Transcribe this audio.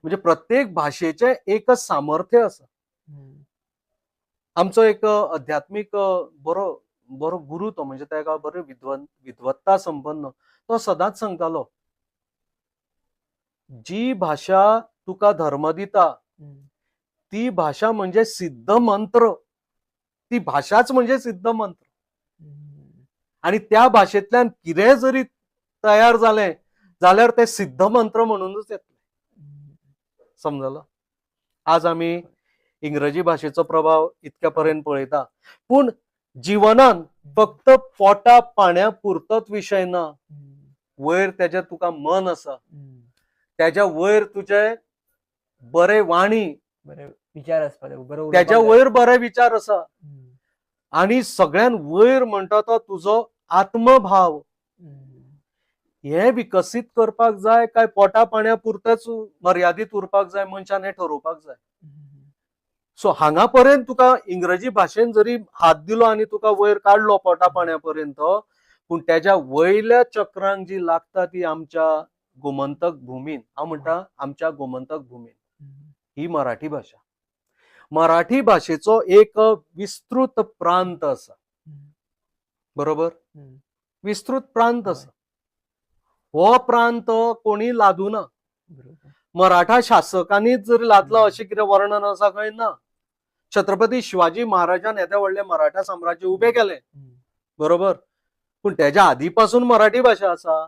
म्हणजे प्रत्येक भाषेचे एकच सामर्थ्य असं. आमचो एक अध्यात्मिक बरो बरो गुरु तो, म्हणजे तेका बरे विद्वत्ता संपन्न, तो सदांच सांगतालो, जी भाषा तुका धर्म दिता ती भाषा म्हणजे सिद्ध मंत्र. ती भाषाच म्हणजे सिद्ध मंत्र. आणि त्या भाषेतल्यान कितें जरी तयार झाले जाल्यार ते सिद्ध मंत्र म्हणूनच येतले. समजलं. आज आम्ही इंग्रजी भाषेचो प्रभाव इतक्या पर्यंत पळयता, पूण जीवनान फक्त पोटा पाण्या पुरतोच विषय ना. वयर त्याच्या तुका मन असा, त्याच्या वयर तुझे बरे वाणी, बरे विचार असतात, त्याच्या वयर बरे विचार असा, आणि सगळ्यान वयर म्हणटा तो तुझो आत्मभाव. हे विकसित करपाक जाय काय पोटा पाण्या पुरतेच मर्यादित उरपाक जाय, मनशान हे ठरोवपाक जाय. सो हांगा पर्यंत तुका इंग्रजी भाषेन जरी हात दिलो आणि तुका वयर काढलो पोटा पाण्यापर्यंत, पूण त्याच्या वयल्या चक्रांक जी लागता ती आमच्या गोमंतक भूमीन, हांव म्हणटा आमच्या गोमंतक भूमीन, ही मराठी भाषा. मराठी भाषेचो एक विस्तृत प्रांत असा. बरोबर. विस्तृत प्रांत असा. हो प्रांत कोणी लादूना. मराठा शासकांनीच जरी लादला अशें कितें वर्णन आसा काय ना. छत्रपती शिवाजी महाराजान येदे व्हडले मराठा साम्राज्य उभे केले, बरोबर, पूण त्याच्या आधीपासून मराठी भाषा आसा.